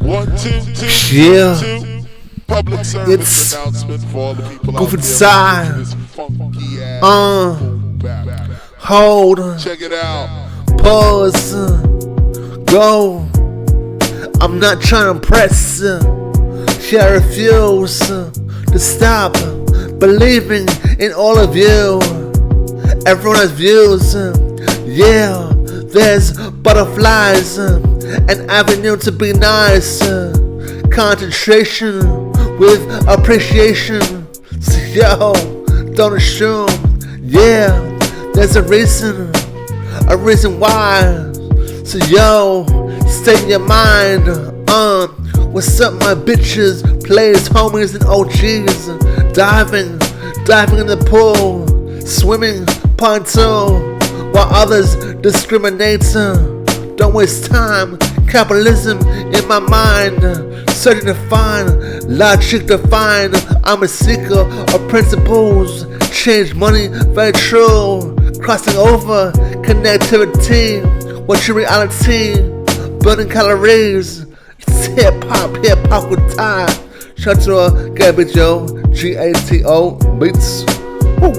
Yeah, it's GoofyTai. Hold. Check it out. Pause. Go. I'm not trying to impress. Yeah, I refuse to stop believing in all of you. Everyone has views. Yeah, there's butterflies. An avenue to be nice. Concentration with appreciation. So yo, don't assume. Yeah, there's a reason why. So yo, stay in your mind. What's up, my bitches, players, homies, and OGs? Diving in the pool, swimming pontoon, while others discriminate. Don't waste time. Capitalism in my mind, searching to find logic to find. I'm a seeker of principles. Change money, very true. Crossing over connectivity. What's your reality? Burning calories. It's hip hop with time. Shout out to Gato Beatz, Gato Beatz. Woo.